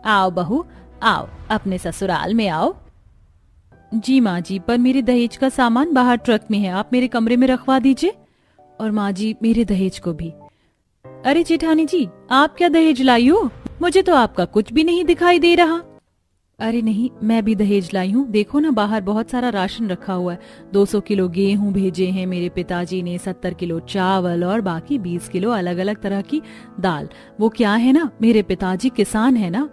आओ बहू आओ, अपने ससुराल में आओ। जी माँ जी, पर मेरे दहेज का सामान बाहर ट्रक में है, आप मेरे कमरे में रखवा दीजिए। और माँ जी मेरे दहेज को भी। अरे जेठानी जी, आप क्या दहेज लाई हो? मुझे तो आपका कुछ भी नहीं दिखाई दे रहा। अरे नहीं, मैं भी दहेज लाई हूँ। देखो ना, बाहर बहुत सारा राशन रखा हुआ है। 200 किलो गेहूं भेजे हैं मेरे पिताजी ने, 70 किलो चावल और बाकी 20 किलो अलग अलग तरह की दाल। वो क्या है ना, मेरे पिताजी किसान है ना।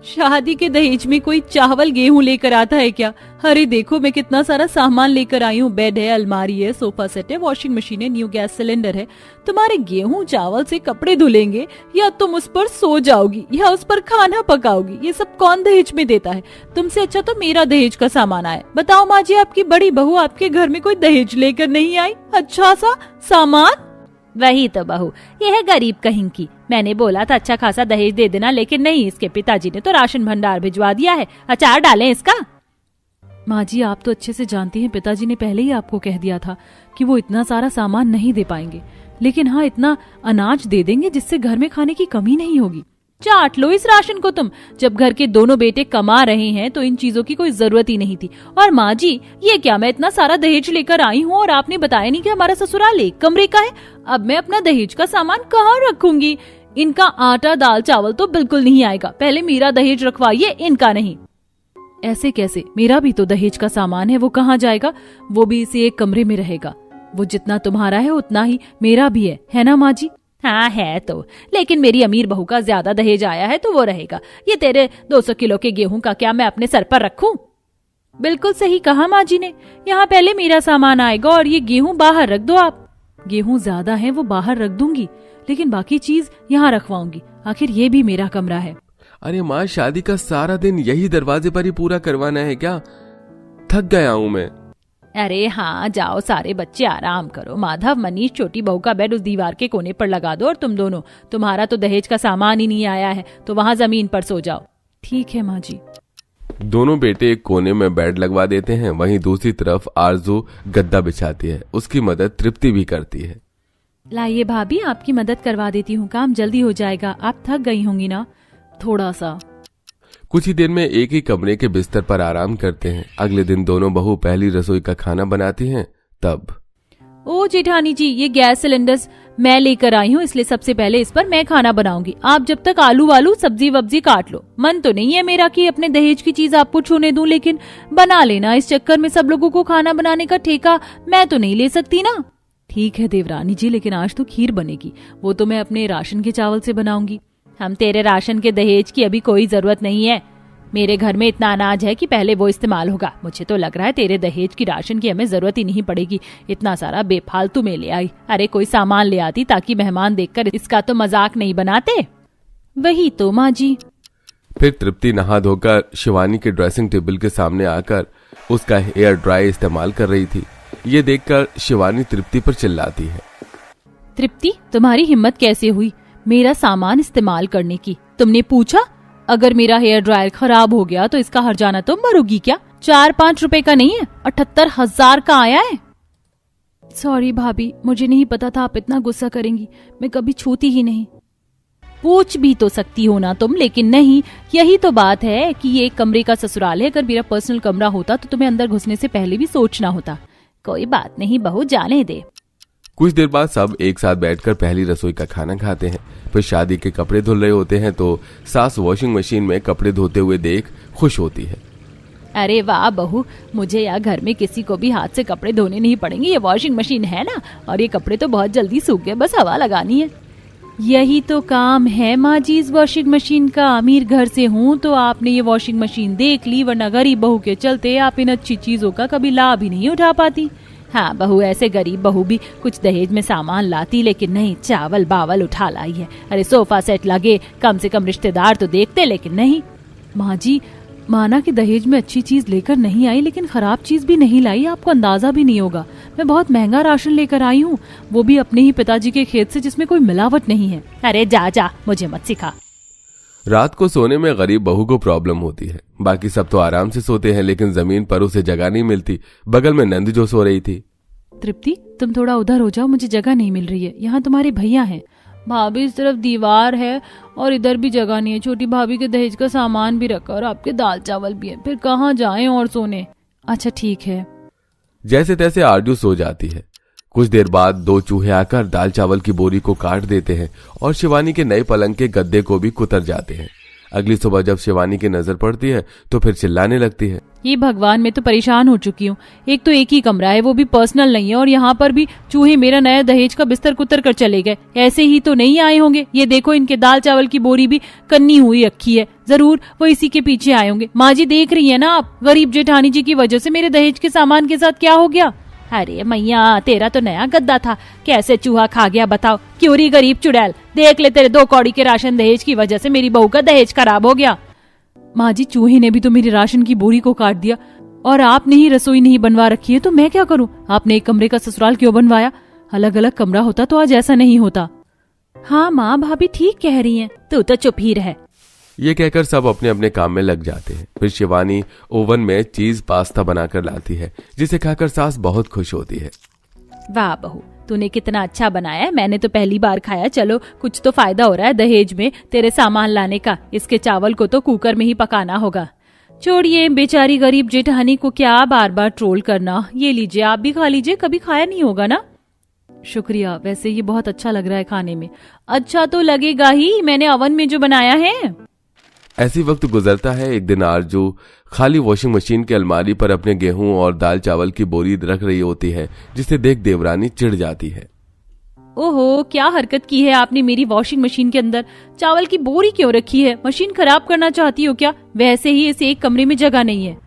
शादी के दहेज में कोई चावल गेहूं लेकर आता है क्या? अरे देखो मैं कितना सारा सामान लेकर आई हूँ। बेड है, अलमारी है, सोफा सेट है, वॉशिंग मशीन है, न्यू गैस सिलेंडर है। तुम्हारे गेहूं चावल से कपड़े धुलेंगे या तुम उस पर सो जाओगी या उस पर खाना पकाओगी? ये सब कौन दहेज में देता है? तुमसे अच्छा तो मेरा दहेज का सामान आए। बताओ माँ जी, आपकी बड़ी बहू आपके घर में कोई दहेज लेकर नहीं आई? अच्छा सा सामान। वही तो बहू, ये है गरीब कहीं की। मैंने बोला था अच्छा खासा दहेज दे देना, लेकिन नहीं, इसके पिताजी ने तो राशन भंडार भिजवा दिया है। अचार डालें इसका। माँ जी आप तो अच्छे से जानती हैं, पिताजी ने पहले ही आपको कह दिया था कि वो इतना सारा सामान नहीं दे पाएंगे, लेकिन हाँ इतना अनाज दे देंगे जिससे घर में खाने की कमी नहीं होगी। चाट लो इस राशन को तुम। जब घर के दोनों बेटे कमा रहे हैं तो इन चीजों की कोई जरूरत ही नहीं थी। और माँ जी, ये क्या, मैं इतना सारा दहेज लेकर आई हूँ और आपने बताया नहीं कि हमारा ससुराल एक कमरे का है। अब मैं अपना दहेज का सामान कहाँ रखूंगी? इनका आटा दाल चावल तो बिल्कुल नहीं आएगा। पहले मेरा दहेज रखवाइए, इनका नहीं। ऐसे कैसे? मेरा भी तो दहेज का सामान है, वो कहाँ जाएगा? वो भी इसी एक कमरे में रहेगा। वो जितना तुम्हारा है उतना ही मेरा भी है ना माँ जी? हाँ है तो, लेकिन मेरी अमीर बहू का ज्यादा दहेज आया है तो वो रहेगा। ये तेरे 200 किलो के गेहूं का क्या मैं अपने सर पर रखूं? बिल्कुल सही कहा माँ जी ने। यहाँ पहले मेरा सामान आएगा और ये गेहूं बाहर रख दो आप। गेहूं ज्यादा है वो बाहर रख दूंगी, लेकिन बाकी चीज यहाँ रखवाऊंगी। आखिर ये भी मेरा कमरा है। अरे माँ, शादी का सारा दिन यही दरवाजे पर ही पूरा करवाना है क्या? थक गया हूँ मैं। अरे हाँ जाओ, सारे बच्चे आराम करो। माधव, मनीष, छोटी बहू का बेड उस दीवार के कोने पर लगा दो। और तुम दोनों, तुम्हारा तो दहेज का सामान ही नहीं आया है तो वहाँ जमीन पर सो जाओ। ठीक है माँ जी। दोनों बेटे एक कोने में बेड लगवा देते हैं, वहीं दूसरी तरफ आरजू गद्दा बिछाती है। उसकी मदद तृप्ति भी करती है। लाइए भाभी, आपकी मदद करवा देती हूँ, काम जल्दी हो जाएगा। आप थक गई होंगी ना थोड़ा सा। कुछ ही देर में एक ही कमरे के बिस्तर पर आराम करते हैं। अगले दिन दोनों बहू पहली रसोई का खाना बनाती हैं। तब ओ जेठानी जी, ये गैस सिलेंडर्स मैं लेकर आई हूँ, इसलिए सबसे पहले इस पर मैं खाना बनाऊंगी। आप जब तक आलू वालू सब्जी वब्जी काट लो। मन तो नहीं है मेरा कि अपने दहेज की चीज आपको छूने दूं, लेकिन बना लेना। इस चक्कर में सब लोगों को खाना बनाने का ठेका मैं तो नहीं ले सकती ना। ठीक है देवरानी जी, लेकिन आज तो खीर बनेगी, वो तो मैं अपने राशन के चावल से बनाऊंगी। हम तेरे राशन के दहेज की अभी कोई जरूरत नहीं है। मेरे घर में इतना अनाज है कि पहले वो इस्तेमाल होगा। मुझे तो लग रहा है तेरे दहेज की राशन की हमें जरूरत ही नहीं पड़ेगी। इतना सारा बेफालतू में ले आई। अरे कोई सामान ले आती ताकि मेहमान देखकर इसका तो मजाक नहीं बनाते। वही तो माँ जी। फिर तृप्ति नहा धोकर शिवानी के ड्रेसिंग टेबल के सामने आकर उसका हेयर ड्राई इस्तेमाल कर रही थी। ये देखकर शिवानी तृप्ति पर चिल्लाती है। तृप्ति, तुम्हारी हिम्मत कैसे हुई मेरा सामान इस्तेमाल करने की? तुमने पूछा? अगर मेरा हेयर ड्रायर खराब हो गया तो इसका हर्जाना तुम भरोगी क्या? 4-5 रुपए का नहीं है, 78,000 का आया है। सॉरी भाभी, मुझे नहीं पता था आप इतना गुस्सा करेंगी। मैं कभी छूती ही नहीं। पूछ भी तो सकती हो ना तुम, लेकिन नहीं। यही तो बात है कि ये एक कमरे का ससुराल है। अगर मेरा पर्सनल कमरा होता तो तुम्हें अंदर घुसने से पहले भी सोचना होता। कोई बात नहीं बहू, जाने दे। कुछ देर बाद सब एक साथ बैठकर पहली रसोई का खाना खाते हैं। फिर शादी के कपड़े धुल रहे होते हैं तो सास वॉशिंग मशीन में कपड़े धोते हुए देख खुश होती है। अरे वाह बहू, मुझे या घर में किसी को भी हाथ से कपड़े धोने नहीं पड़ेंगे। ये वॉशिंग मशीन है ना, और ये कपड़े तो बहुत जल्दी सूख गए, बस हवा लगानी है। यही तो काम है माँ जी इस वॉशिंग मशीन का। अमीर घर से हूँ तो आपने ये वॉशिंग मशीन देख ली, वरना गरीब बहू के चलते आप इन अच्छी चीजों का कभी लाभ ही नहीं उठा पाती। हाँ बहू, ऐसे गरीब बहू भी कुछ दहेज में सामान लाती, लेकिन नहीं, चावल बावल उठा लाई है। अरे सोफा सेट लगे, कम से कम रिश्तेदार तो देखते, लेकिन नहीं। माँ जी, माना कि दहेज में अच्छी चीज लेकर नहीं आई, लेकिन खराब चीज भी नहीं लाई। आपको अंदाजा भी नहीं होगा, मैं बहुत महंगा राशन लेकर आई हूँ, वो भी अपने ही पिताजी के खेत से, जिसमें कोई मिलावट नहीं है। अरे जा जा, मुझे मत सिखा। रात को सोने में गरीब बहू को प्रॉब्लम होती है। बाकी सब तो आराम से सोते हैं, लेकिन जमीन पर उसे जगह नहीं मिलती। बगल में नंद जो सो रही थी। तृप्ति, तुम थोड़ा उधर हो जाओ, मुझे जगह नहीं मिल रही है। यहाँ तुम्हारे भैया हैं, भाभी इस तरफ दीवार है और इधर भी जगह नहीं है। छोटी भाभी के दहेज का सामान भी रखा और आपके दाल चावल भी है, फिर कहाँ जाएं और सोने। अच्छा ठीक है। जैसे तैसे आरजू सो जाती है। कुछ देर बाद 2 चूहे आकर दाल चावल की बोरी को काट देते हैं और शिवानी के नए पलंग के गद्दे को भी कुतर जाते हैं। अगली सुबह जब शिवानी की नजर पड़ती है तो फिर चिल्लाने लगती है, ये भगवान, मैं तो परेशान हो चुकी हूँ। एक तो एक ही कमरा है, वो भी पर्सनल नहीं है, और यहाँ पर भी चूहे मेरा नया दहेज का बिस्तर कुतर कर चले गए। ऐसे ही तो नहीं आए होंगे। ये देखो, इनके दाल चावल की बोरी भी कन्नी हुई रखी है, जरूर वो इसी के पीछे आए होंगे। माँ जी देख रही है ना आप, गरीब जेठानी जी की वजह से मेरे दहेज के सामान के साथ क्या हो गया। अरे मैया, तेरा तो नया गद्दा था, कैसे चूहा खा गया बताओ। क्यों री गरीब चुड़ैल, देख ले, तेरे 2 कौड़ी के राशन दहेज की वजह से मेरी बहू का दहेज खराब हो गया। माँ जी, चूहे ने भी तो मेरे राशन की बोरी को काट दिया और आपने ही रसोई नहीं बनवा रखी है, तो मैं क्या करूँ। आपने एक कमरे का ससुराल क्यों बनवाया? अलग अलग कमरा होता तो आज ऐसा नहीं होता। हाँ माँ, भाभी ठीक कह रही हैं, तू तो चुप ही रह। ये कहकर सब अपने अपने काम में लग जाते हैं। फिर शिवानी ओवन में चीज पास्ता बनाकर लाती है, जिसे खाकर सास बहुत खुश होती है। वाह बहू, तूने कितना अच्छा बनाया है, मैंने तो पहली बार खाया। चलो, कुछ तो फायदा हो रहा है दहेज में तेरे सामान लाने का। इसके चावल को तो कुकर में ही पकाना होगा। छोड़िए, बेचारी गरीब जेठानी को क्या बार बार ट्रोल करना। ये लीजिए, आप भी खा लीजिए, कभी खाया नहीं होगा ना। शुक्रिया, वैसे ये बहुत अच्छा लग रहा है खाने में। अच्छा तो लगेगा ही, मैंने ओवन में जो बनाया है। ऐसी वक्त गुजरता है। एक दिन आरजू खाली वॉशिंग मशीन की अलमारी पर अपने गेहूं और दाल चावल की बोरी रख रही होती है, जिसे देख देवरानी चिढ़ जाती है। ओहो, क्या हरकत की है आपने मेरी वॉशिंग मशीन के अंदर। चावल की बोरी क्यों रखी है? मशीन खराब करना चाहती हो क्या? वैसे ही इस एक कमरे में जगह नहीं है।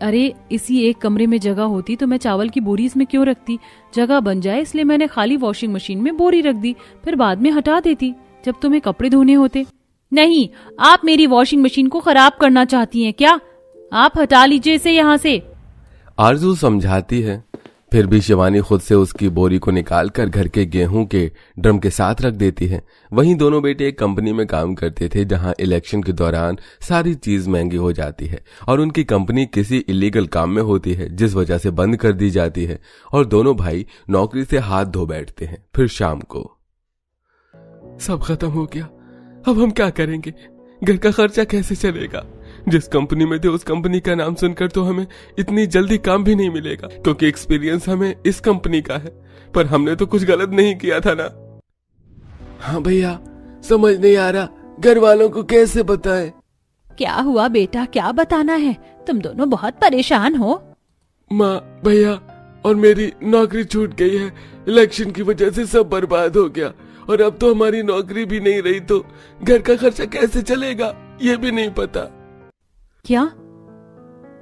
अरे, इसी एक कमरे में जगह होती तो मैं चावल की बोरी इसमें क्यों रखती। जगह बन जाए इसलिए मैंने खाली वॉशिंग मशीन में बोरी रख दी, फिर बाद में हटा देती जब तुम्हें कपड़े धोने होते। नहीं, आप मेरी वॉशिंग मशीन को खराब करना चाहती हैं क्या? आप हटा लीजिए इसे यहाँ से। आरजू समझाती है, फिर भी शिवानी खुद से उसकी बोरी को निकालकर घर के गेहूं के ड्रम के साथ रख देती है। वहीं दोनों बेटे एक कंपनी में काम करते थे, जहां इलेक्शन के दौरान सारी चीज महंगी हो जाती है और उनकी कंपनी किसी इलीगल काम में होती है, जिस वजह से बंद कर दी जाती है और दोनों भाई नौकरी से हाथ धो बैठते हैं। फिर शाम को, सब खत्म हो गया, अब हम क्या करेंगे? घर का खर्चा कैसे चलेगा? जिस कंपनी में थे उस कंपनी का नाम सुनकर तो हमें इतनी जल्दी काम भी नहीं मिलेगा, क्योंकि एक्सपीरियंस हमें इस कंपनी का है, पर हमने तो कुछ गलत नहीं किया था ना। हाँ भैया, समझ नहीं आ रहा, घर वालों को कैसे बताएं? क्या हुआ बेटा, क्या बताना है? तुम दोनों बहुत परेशान हो। माँ, भैया और मेरी नौकरी छूट गई है। इलेक्शन की वजह से सब बर्बाद हो गया और अब तो हमारी नौकरी भी नहीं रही, तो घर का खर्चा कैसे चलेगा ये भी नहीं पता। क्या?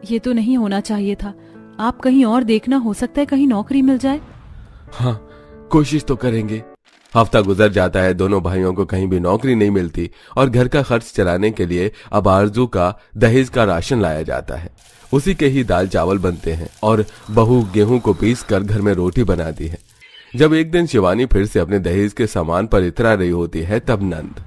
ये तो नहीं होना चाहिए था। आप कहीं और देखना, हो सकता है कहीं नौकरी मिल जाए। हाँ, कोशिश तो करेंगे। हफ्ता गुजर जाता है, दोनों भाइयों को कहीं भी नौकरी नहीं मिलती और घर का खर्च चलाने के लिए अब आरजू का दहेज का राशन लाया जाता है। उसी के ही दाल चावल बनते हैं और बहू गेहूं को पीस कर घर में रोटी बनाती है। जब एक दिन शिवानी फिर से अपने दहेज के सामान पर इतरा रही होती है, तब नंद,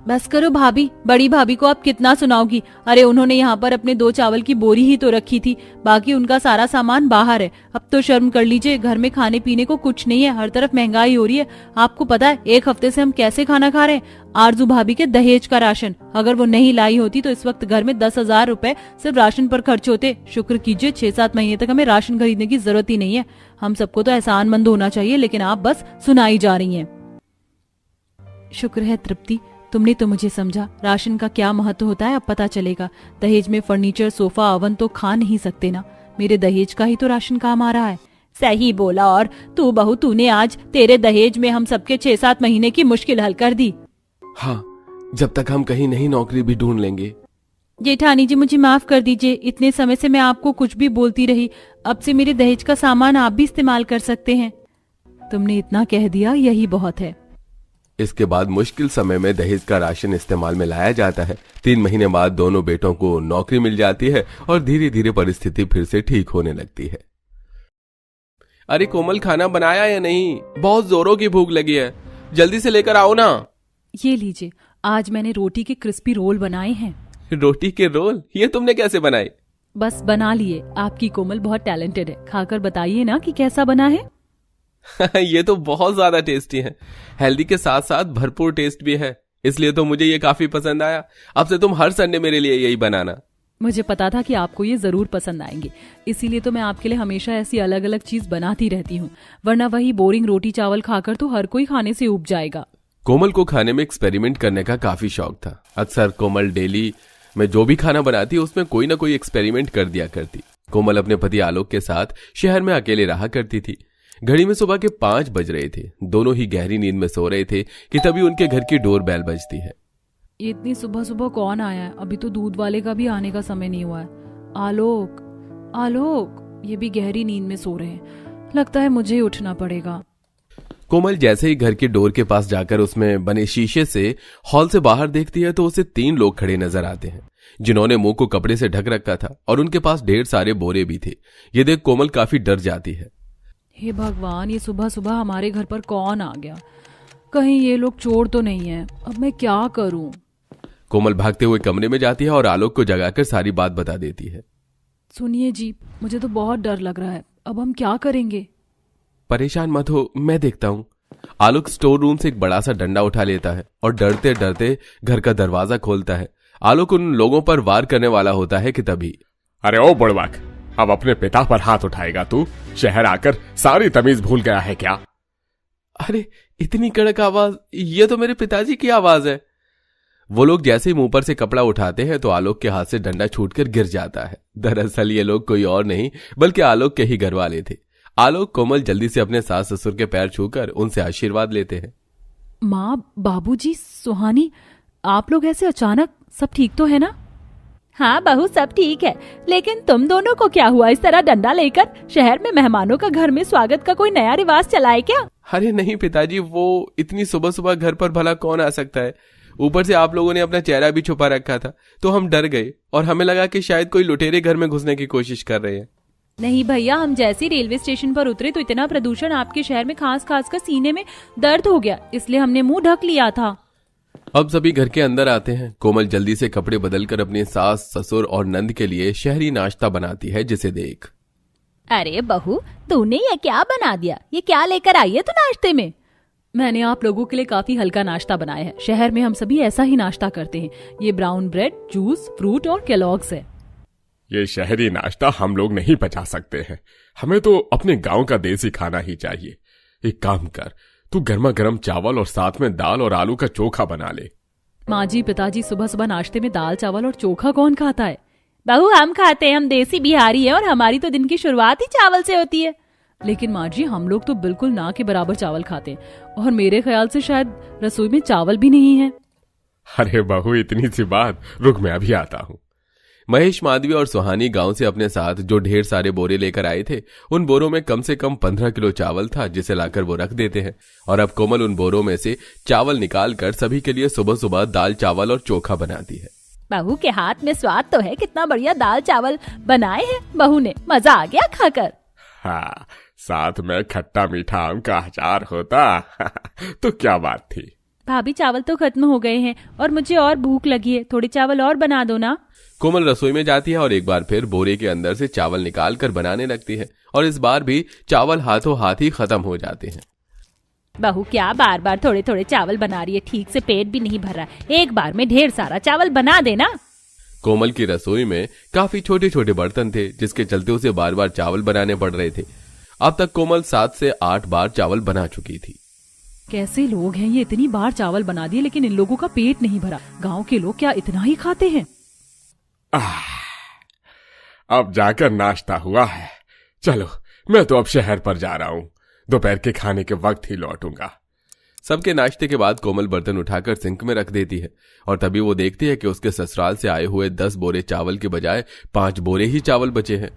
बस करो भाभी, बड़ी भाभी को आप कितना सुनाओगी। अरे उन्होंने यहाँ पर अपने 2 चावल की बोरी ही तो रखी थी, बाकी उनका सारा सामान बाहर है। अब तो शर्म कर लीजिए, घर में खाने पीने को कुछ नहीं है, हर तरफ महंगाई हो रही है। आपको पता है 1 हफ्ते से हम कैसे खाना खा रहे हैं? आरजू भाभी के दहेज का राशन, अगर वो नहीं लाई होती तो इस वक्त घर में 10,000 रुपए सिर्फ राशन पर खर्च होते। शुक्र कीजिए 6-7 महीने तक हमें राशन खरीदने की जरूरत ही नहीं है। हम सबको तो एहसानमंद होना चाहिए, लेकिन आप बस सुनाई जा रही हैं। शुक्र है तृप्ति, तुमने तो मुझे समझा। राशन का क्या महत्व होता है अब पता चलेगा। दहेज में फर्नीचर, सोफा, ओवन तो खा नहीं सकते ना। मेरे दहेज का ही तो राशन काम आ रहा है। सही बोला। और तू बहू, तूने आज तेरे दहेज में हम सबके 6-7 महीने की मुश्किल हल कर दी। हाँ, जब तक हम कहीं नहीं नौकरी भी ढूंढ लेंगे। जेठानी जी, मुझे माफ कर दीजिए, इतने समय से मैं आपको कुछ भी बोलती रही। अब से मेरे दहेज का सामान आप भी इस्तेमाल कर सकते हैं। तुमने इतना कह दिया, यही बहुत है। इसके बाद मुश्किल समय में दहेज का राशन इस्तेमाल में लाया जाता है। 3 महीने बाद दोनों बेटों को नौकरी मिल जाती है और धीरे धीरे परिस्थिति फिर से ठीक होने लगती है। अरे कोमल, खाना बनाया या नहीं? बहुत जोरों की भूख लगी है, जल्दी से लेकर आओ ना। ये लीजिए, आज मैंने रोटी के क्रिस्पी रोल बनाए हैं। रोटी के रोल? ये तुमने कैसे बनाए? बस बना लिए। आपकी कोमल बहुत टैलेंटेड है, खाकर बताइए ना कि कैसा बना है। ये तो बहुत ज्यादा टेस्टी है। हेल्दी के साथ साथ भरपूर टेस्ट भी है, इसलिए तो मुझे ये काफी पसंद आया। अब से तुम हर संडे मेरे लिए यही बनाना। मुझे पता था कि आपको ये जरूर पसंद आएंगे, इसीलिए तो मैं आपके लिए हमेशा ऐसी अलग अलग चीज बनाती रहती हूँ, वरना वही बोरिंग रोटी चावल खाकर तो हर कोई खाने से ऊब जाएगा। कोमल को खाने में एक्सपेरिमेंट करने का काफी शौक था। अक्सर कोमल डेली में जो भी खाना बनाती उसमें कोई ना कोई एक्सपेरिमेंट कर दिया करती। कोमल अपने पति आलोक के साथ शहर में अकेले रहा करती थी। घड़ी में सुबह के 5 बज रहे थे। दोनों ही गहरी नींद में सो रहे थे कि तभी उनके घर की डोर बेल बजती है। इतनी सुबह सुबह कौन आया है? अभी तो दूध वाले का भी आने का समय नहीं हुआ है। आलोक, आलोक, ये भी गहरी नींद में सो रहे हैं। लगता है मुझे ही उठना पड़ेगा। कोमल जैसे ही घर के डोर के पास जाकर उसमें बने शीशे से हॉल से बाहर देखती है तो उसे 3 लोग खड़े नजर आते हैं, जिन्होंने मुंह को कपड़े से ढक रखा था और उनके पास ढेर सारे बोरे भी थे। ये देख कोमल काफी डर जाती है। हे भगवान, ये सुबह सुबह हमारे घर पर कौन आ गया? कहीं ये लोग चोर तो नहीं है? अब मैं क्या करूं? कोमल भागते हुए कमरे में जाती है और आलोक को जगाकर सारी बात बता देती है। सुनिए जी, मुझे तो बहुत डर लग रहा है। अब हम क्या करेंगे? परेशान मत हो, मैं देखता हूँ। आलोक स्टोर रूम से एक बड़ा सा डंडा उठा लेता है और डरते डरते घर का दरवाजा खोलता है। आलोक उन लोगों पर वार करने वाला होता है कि तभी, अरे ओ बुड़बक, अब अपने पिता पर हाथ उठाएगा तू? शहर आकर सारी तमीज भूल गया है क्या? अरे इतनी कड़क आवाज, ये तो मेरे पिताजी की आवाज है। वो लोग जैसे ही मुंह पर से कपड़ा उठाते हैं तो आलोक के हाथ से डंडा छूटकर गिर जाता है। दरअसल ये लोग कोई और नहीं बल्कि आलोक के ही घर वाले थे। आलोक कोमल जल्दी से अपने सास ससुर के पैर छूकर उनसे आशीर्वाद लेते हैं। माँ, बाबूजी, सुहानी, आप लोग ऐसे अचानक? सब ठीक तो है ना? हाँ बहू, सब ठीक है, लेकिन तुम दोनों को क्या हुआ इस तरह डंडा लेकर? शहर में मेहमानों का घर में स्वागत का कोई नया रिवाज चला है क्या? अरे नहीं पिताजी, वो इतनी सुबह सुबह घर पर भला कौन आ सकता है। ऊपर से आप लोगों ने अपना चेहरा भी छुपा रखा था तो हम डर गए और हमें लगा कि शायद कोई लुटेरे घर में घुसने की कोशिश कर रहे हैं। नहीं भैया, हम जैसे ही रेलवे स्टेशन पर उतरे तो इतना प्रदूषण आपके शहर में खास खास कर सीने में दर्द हो गया, इसलिए हमने मुंह ढक लिया था। अब सभी घर के अंदर आते हैं। कोमल जल्दी से कपड़े बदलकर अपने सास ससुर और नंद के लिए शहरी नाश्ता बनाती है, जिसे देख, अरे बहू, तूने ये क्या बना दिया? ये क्या लेकर आई है तू नाश्ते में? मैंने आप लोगों के लिए काफी हल्का नाश्ता बनाया है। शहर में हम सभी ऐसा ही नाश्ता करते हैं। ये ब्राउन ब्रेड, जूस, फ्रूट और केलॉग्स है। ये शहरी नाश्ता हम लोग नहीं पचा सकते हैं। हमें तो अपने गांव का देसी खाना ही चाहिए। एक काम कर, तू गर्मा गर्म चावल और साथ में दाल और आलू का चोखा बना ले। माँ जी, पिताजी, सुबह सुबह नाश्ते में दाल चावल और चोखा कौन खाता है? बहू, हम खाते हैं, हम देसी बिहारी हैं और हमारी तो दिन की शुरुआत ही चावल से होती है। लेकिन माँ जी, हम लोग तो बिल्कुल ना के बराबर चावल खाते हैं और मेरे ख्याल से शायद रसोई में चावल भी नहीं है। अरे बहू, इतनी सी बात, रुक मैं अभी आता हूँ। महेश, माधवी और सुहानी गांव से अपने साथ जो ढेर सारे बोरे लेकर आए थे, उन बोरों में कम से कम 15 किलो चावल था, जिसे लाकर वो रख देते हैं। और अब कोमल उन बोरों में से चावल निकालकर सभी के लिए सुबह सुबह दाल चावल और चोखा बनाती है। बहू के हाथ में स्वाद तो है, कितना बढ़िया दाल चावल बनाए हैं बहू ने, मजा आ गया खाकर। हाँ, साथ में खट्टा मीठा आम का अचार होता तो क्या बात थी। भाभी, चावल तो खत्म हो गए हैं और मुझे और भूख लगी है, थोड़े चावल और बना दो ना। कोमल रसोई में जाती है और एक बार फिर बोरे के अंदर से चावल निकाल कर बनाने लगती है और इस बार भी चावल हाथों हाथ ही खत्म हो जाते हैं। बहू, क्या बार बार थोड़े थोड़े चावल बना रही है? ठीक से पेट भी नहीं भर रहा, एक बार में ढेर सारा चावल बना देना। कोमल की रसोई में काफी छोटे छोटे बर्तन थे, जिसके चलते उसे बार बार चावल बनाने पड़ रहे थे। अब तक कोमल 7 से 8 बार चावल बना चुकी थी। कैसे लोग हैं ये, इतनी बार चावल बना दिए लेकिन इन लोगों का पेट नहीं भरा। गांव के लोग क्या इतना ही खाते हैं? अब जाकर नाश्ता हुआ है। चलो, मैं तो अब शहर पर जा रहा हूँ। दोपहर के खाने के वक्त ही लौटूंगा। सबके नाश्ते के बाद कोमल बर्तन उठाकर सिंक में रख देती है और तभी वो देखती है कि उसके ससुराल से आए हुए 10 बोरे चावल के बजाय 5 बोरे ही चावल बचे हैं।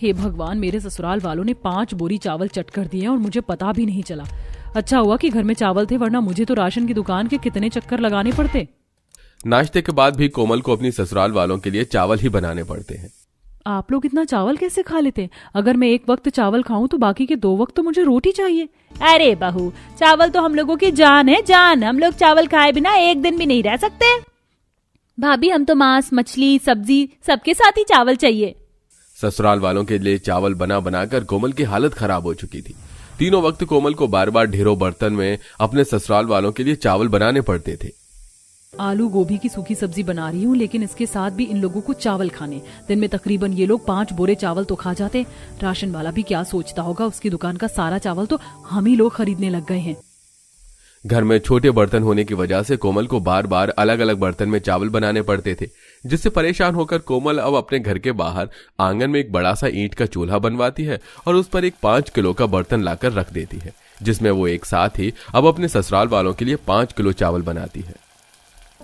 हे भगवान, मेरे ससुराल वालों ने 5 बोरी चावल चट कर दिए और मुझे पता भी नहीं चला। अच्छा हुआ कि घर में चावल थे, वरना मुझे तो राशन की दुकान के कितने चक्कर लगाने पड़ते। नाश्ते के बाद भी कोमल को अपनी ससुराल वालों के लिए चावल ही बनाने पड़ते हैं। आप लोग इतना चावल कैसे खा लेते हैं? अगर मैं एक वक्त चावल खाऊं तो बाकी के 2 वक्त तो मुझे रोटी चाहिए। अरे बहू, चावल तो हम लोगों की जान है, जान। हम लोग चावल खाए बिना एक दिन भी नहीं रह सकते। भाभी, हम तो मांस, मछली, सब्जी सबके साथ ही चावल चाहिए। ससुराल वालों के लिए चावल बना बनाकर कोमल की हालत खराब हो चुकी थी। तीनों वक्त कोमल को बार बार ढेरों बर्तन में अपने ससुराल वालों के लिए चावल बनाने पड़ते थे। आलू गोभी की सूखी सब्जी बना रही हूँ, लेकिन इसके साथ भी इन लोगों को चावल खाने। दिन में तकरीबन ये लोग 5 बोरे चावल तो खा जाते। राशन वाला भी क्या सोचता होगा, उसकी दुकान का सारा चावल तो हम ही लोग खरीदने लग गए हैं। घर में छोटे बर्तन होने की वजह से कोमल को बार बार अलग अलग बर्तन में चावल बनाने पड़ते थे, जिससे परेशान होकर कोमल अब अपने घर के बाहर आंगन में एक बड़ा सा ईंट का चूल्हा बनवाती है और उस पर एक 5 किलो का बर्तन लाकर रख देती है, जिसमें वो एक साथ ही अब अपने ससुराल वालों के लिए 5 किलो चावल बनाती है।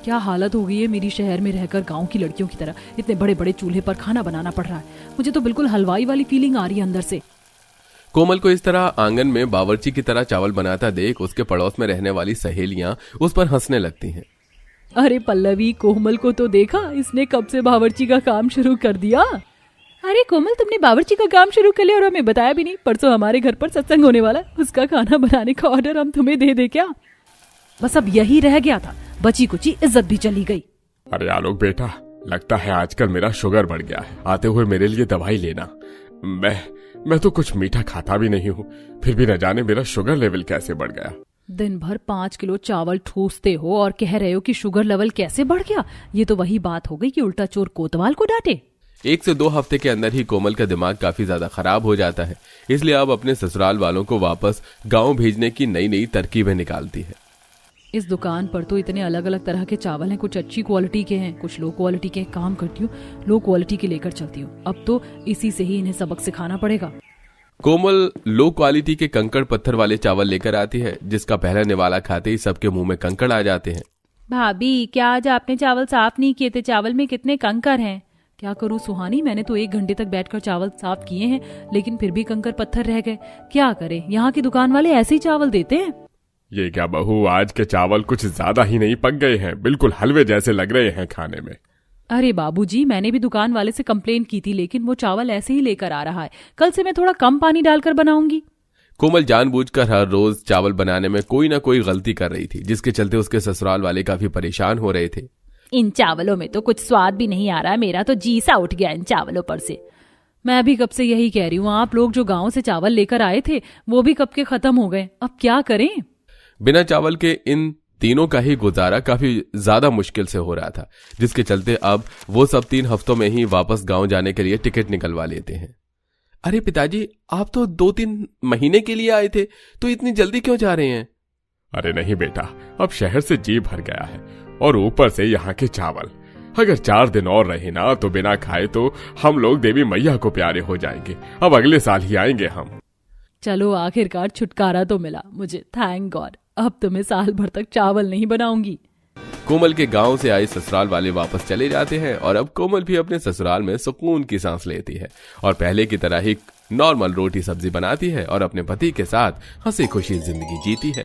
क्या हालत हो गई है मेरी शहर में रहकर गांव की लड़कियों की तरह। इतने बड़े बड़े चूल्हे पर खाना बनाना पड़ रहा है। मुझे तो बिल्कुल हलवाई वाली फीलिंग आ रही है अंदर से। कोमल को इस तरह आंगन में बावर्ची की तरह चावल बनाता देख उसके पड़ोस में रहने वाली सहेलियां उस पर हंसने लगती हैं। अरे पल्लवी, कोमल को तो देखा, इसने कब से बावर्ची का काम शुरू कर दिया। अरे कोमल, तुमने बावर्ची का काम शुरू कर लिया और हमें बताया भी नहीं। परसों हमारे घर पर सत्संग होने वाला, उसका खाना बनाने का ऑर्डर हम तुम्हें दे दे क्या? बस अब यही रह गया था, बची कुची इज्जत भी चली गई। अरे आलोक बेटा, लगता है आजकल मेरा शुगर बढ़ गया है। आते हुए मेरे लिए दवाई लेना। मैं तो कुछ मीठा खाता भी नहीं हूँ, फिर भी न जाने मेरा शुगर लेवल कैसे बढ़ गया। दिन भर 5 किलो चावल ठूसते हो और कह रहे हो कि शुगर लेवल कैसे बढ़ गया। ये तो वही बात हो गई कि उल्टा चोर कोतवाल को डांटे। 1 से 2 हफ्ते के अंदर ही कोमल का दिमाग काफी ज्यादा खराब हो जाता है, इसलिए अब अपने ससुराल वालों को वापस गाँव भेजने की नई नई तरकीबें निकालती है। इस दुकान पर तो इतने अलग अलग तरह के चावल हैं, कुछ अच्छी क्वालिटी के हैं, कुछ लो क्वालिटी के। काम करती हूँ, लो क्वालिटी के लेकर चलती हूँ। अब तो इसी से ही इन्हें सबक सिखाना पड़ेगा। कोमल लो क्वालिटी के कंकड़ पत्थर वाले चावल लेकर आती है, जिसका पहला निवाला खाते ही सबके मुंह में कंकड़ आ जाते हैं। भाभी, क्या आज आपने चावल साफ नहीं किए थे? चावल में कितने कंकड़ हैं। क्या करूँ सुहानी, मैंने तो 1 घंटे तक बैठकर चावल साफ किए हैं, लेकिन फिर भी कंकड़ पत्थर रह गए। क्या करें, यहाँ की दुकान वाले ऐसे ही चावल देते हैं। ये क्या बहू, आज के चावल कुछ ज्यादा ही नहीं पक गए हैं, बिल्कुल हलवे जैसे लग रहे हैं खाने में। अरे बाबूजी, मैंने भी दुकान वाले से कंप्लेन की थी, लेकिन वो चावल ऐसे ही लेकर आ रहा है। कल से मैं थोड़ा कम पानी डालकर बनाऊंगी। कोमल जानबूझकर हर रोज चावल बनाने में कोई ना कोई गलती कर रही थी, जिसके चलते उसके ससुराल वाले काफी परेशान हो रहे थे। इन चावलों में तो कुछ स्वाद भी नहीं आ रहा, मेरा तो जी सा उठ गया इन चावलों पर से। मैं भी कब से यही कह रही हूँ, आप लोग जो गाँव से चावल लेकर आए थे वो भी कब के खत्म हो गए। अब क्या करें? बिना चावल के इन तीनों का ही गुजारा काफी ज्यादा मुश्किल से हो रहा था, जिसके चलते अब वो सब 3 हफ्तों में ही वापस गांव जाने के लिए टिकट निकलवा लेते हैं। अरे पिताजी, आप तो 2-3 महीने के लिए आए थे, तो इतनी जल्दी क्यों जा रहे हैं? अरे नहीं बेटा, अब शहर से जी भर गया है, और ऊपर से यहाँ के चावल। अगर 4 दिन और रहे ना तो बिना खाए तो हम लोग देवी मैया को प्यारे हो जाएंगे। अब अगले साल ही आएंगे हम। चलो, आखिरकार छुटकारा तो मिला मुझे, थैंक गॉड। अब तो मैं साल भर तक चावल नहीं बनाऊंगी। कोमल के गांव से आए ससुराल वाले वापस चले जाते हैं और अब कोमल भी अपने ससुराल में सुकून की सांस लेती है और पहले की तरह ही नॉर्मल रोटी सब्जी बनाती है और अपने पति के साथ हंसी खुशी जिंदगी जीती है।